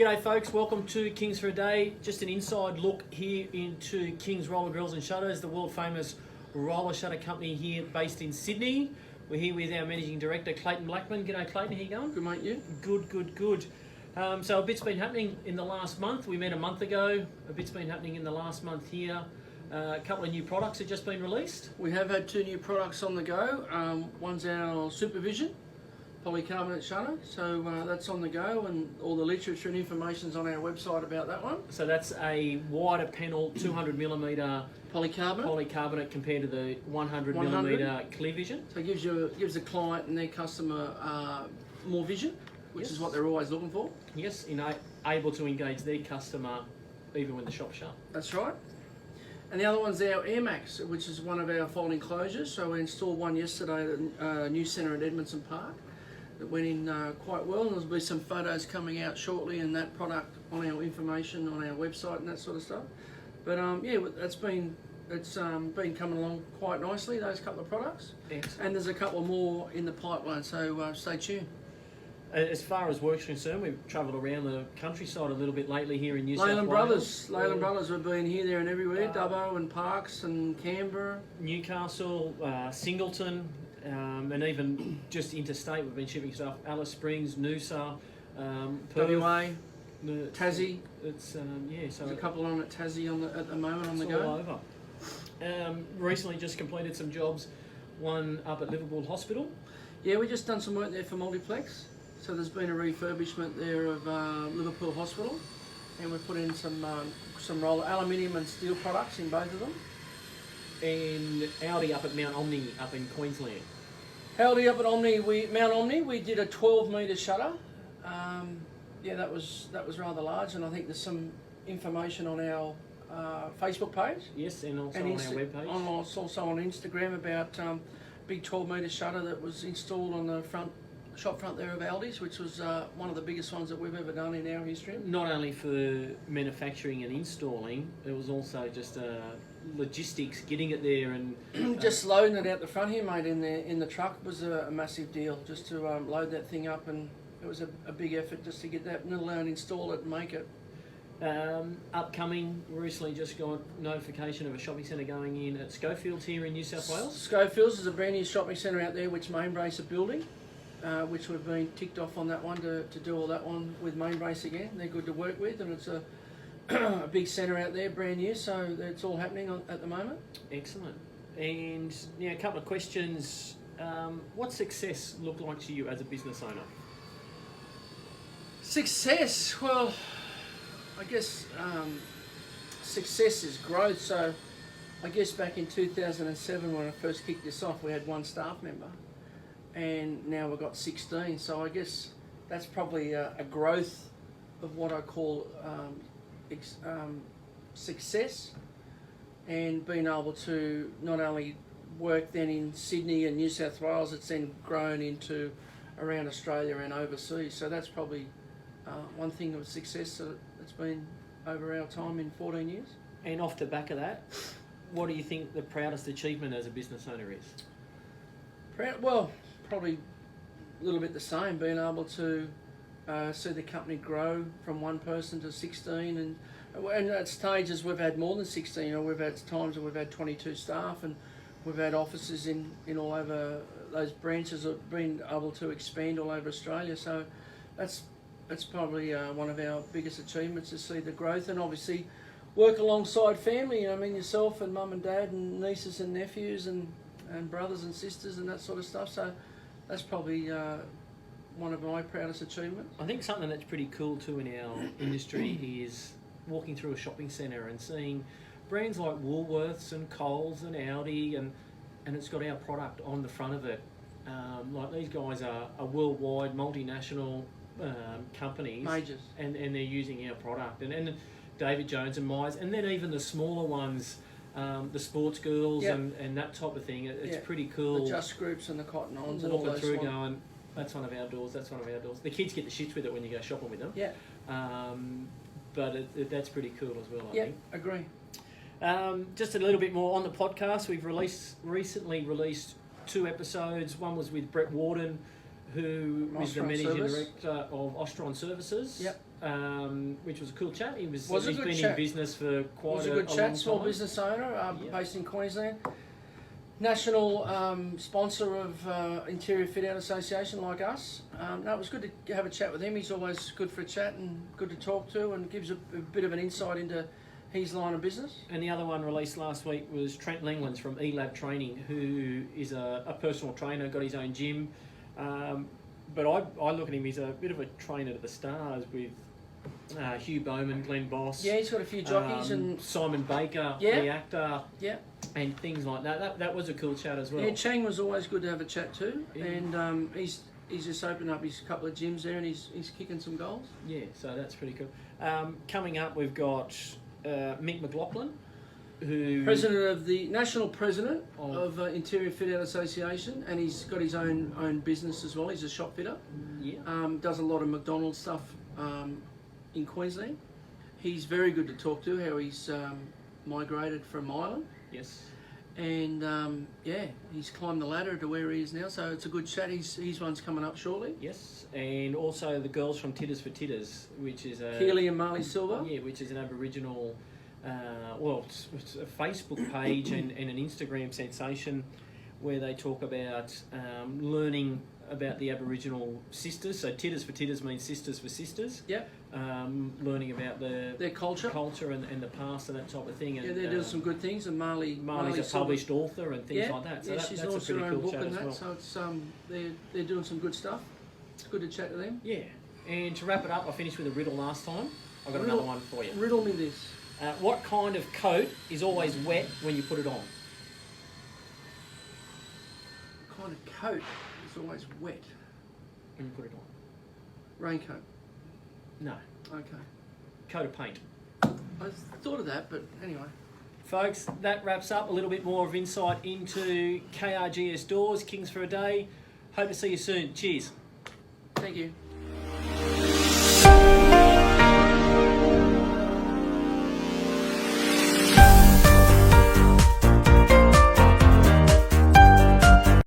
G'day folks, welcome to Kings for a Day. Just an inside look here into Kings Roller Grills and Shutters, the world famous roller shutter company here based in Sydney. We're here with our Managing Director, Clayton Blackman. G'day Clayton, how you going? Good mate, you? Good. So a bit's been happening in the last month. We met a month ago. A bit's been happening in the last month here. A couple of new products have just been released. We have had 2 new products on the go. One's our Supervision Polycarbonate shutter, so that's on the go, and all the literature and information's on our website about that one. So that's a wider panel, 200mm polycarbonate compared to the 100mm clear vision. So it gives the client and their customer more vision, which is what they're always looking for. Yes, able to engage their customer even when the shop's shut. That's right. And the other one's our Air Max, which is one of our folding closures. So we installed one yesterday at a new centre at Edmondson Park. That went in quite well, and there'll be some photos coming out shortly and that product on our information on our website and that sort of stuff. But yeah, it's been coming along quite nicely, those couple of products. Excellent. And there's a couple more in the pipeline, so stay tuned. As far as work's concerned, we've travelled around the countryside a little bit lately here in New South Wales. Leyland Brothers, we've been here, there and everywhere, Dubbo and Parkes and Canberra. Newcastle, Singleton, and even just interstate, we've been shipping stuff. Alice Springs, Noosa, Perth, WA, Tassie. It's so there's a couple on at Tassie at the moment on the go. All over. Recently just completed some jobs, one up at Liverpool Hospital. Yeah, we just done some work there for Multiplex. So there's been a refurbishment there of Liverpool Hospital, and we've put in some roller aluminium and steel products in both of them. And Audi up at Mount Omni up in Queensland. Audi up at Mount Omni, we did a 12-metre shutter. Yeah, that was rather large, and I think there's some information on our Facebook page. Yes, and also on our webpage. Also on Instagram about big 12-metre shutter that was installed on the shop front there of Aldi's, which was one of the biggest ones that we've ever done in our history. Not only for manufacturing and installing, it was also just logistics, getting it there and just loading it out the front here, mate, in the truck was a massive deal. Just to load that thing up, and it was a big effort just to get that little and install it and make it. Upcoming, recently just got notification of a shopping centre going in at Schofields here in New South Wales. Schofields is a brand new shopping centre out there which Mainbrace are building. Which we've been ticked off on that one to do all that one with Mainbrace again. They're good to work with, and it's a big centre out there, brand new, so it's all happening at the moment. Excellent. And a couple of questions. What success look like to you as a business owner? Success? Well, I guess success is growth. So I guess back in 2007 when I first kicked this off, we had 1 staff member. And now we've got 16, so I guess that's probably a growth of what I call success, and being able to not only work then in Sydney and New South Wales, it's then grown into around Australia and overseas. So that's probably one thing of success that's been over our time in 14 years. And off the back of that, what do you think the proudest achievement as a business owner is? Well, probably a little bit the same, being able to see the company grow from 1 person to 16, and at stages we've had more than 16. We've had times when we've had 22 staff, and we've had offices in all over. Those branches have been able to expand all over Australia, so that's probably one of our biggest achievements, to see the growth, and obviously work alongside family. I mean, yourself and mum and dad and nieces and nephews and brothers and sisters and that sort of stuff. So that's probably one of my proudest achievements. I think something that's pretty cool too in our industry is walking through a shopping centre and seeing brands like Woolworths and Coles and Audi, and it's got our product on the front of it. Like these guys are worldwide multinational companies, majors, and they're using our product, and David Jones and Myers, and then even the smaller ones. The sports girls and that type of thing. It's pretty cool. The Just Groups and the Cotton Ons and all those. Walking through going, that's one of our doors, that's one of our doors. The kids get the shits with it when you go shopping with them. Yeah. But that's pretty cool as well, I think. Yeah, agree. Just a little bit more on the podcast. We've recently released 2 episodes. One was with Brett Warden, who is the Managing Director of Ostron Services. Yep. which was a cool chat. He's a good been chat. in business for It quite was a a good long chat, small time. business owner Yeah. based in Queensland. National sponsor of Interior Fit Out Association like us. No, it was good to have a chat with him. He's always good for a chat and good to talk to, and gives a bit of an insight into his line of business. And the other one released last week was Trent Lenglands from eLab Training, who is a personal trainer, got his own gym. But I look at him, he's a bit of a trainer to the stars with Hugh Bowman, Glenn Boss. Yeah, he's got a few jockeys and Simon Baker, Yeah. the actor, yeah. and things like that. That was a cool chat as well. Yeah, Chang was always good to have a chat to, Yeah. and he's just opened up his couple of gyms there, and he's kicking some goals. Yeah, so that's pretty cool. Coming up, we've got Mick McLaughlin, who President of the national president Oh. of Interior Fit Out Association, and he's got his own business as well. He's a shop fitter. Yeah. Does a lot of McDonald's stuff in Queensland. He's very good to talk to. How he's migrated from Ireland, Yes. and yeah, he's climbed the ladder to where he is now. So it's a good chat. His one's coming up shortly. Yes, and also the girls from Titters for Titters, which is a Keely and Marley Silver. Yeah, which is an Aboriginal, it's a Facebook page and an Instagram sensation where they talk about learning about the Aboriginal sisters. So Titters for Titters means sisters for sisters. Yep. Learning about Their culture. and the past and that type of thing. And, Yeah, they're doing some good things, and Marley's a Silver- published author and things like that. So yeah, that, she's that's a launched pretty her own cool book chat and as that. well. So it's they're doing some good stuff. It's good to chat to them. Yeah, and to wrap it up, I finished with a riddle last time. I've got Riddle- another one for you. Riddle me this. What kind of coat is always wet when you put it on? What kind of coat is always wet? When you put it on? Raincoat. No, Okay. coat of paint. I thought of that, but anyway. Folks, that wraps up a little bit more of insight into KRGS Doors, Kings for a Day. Hope to see you soon. Cheers. Thank you.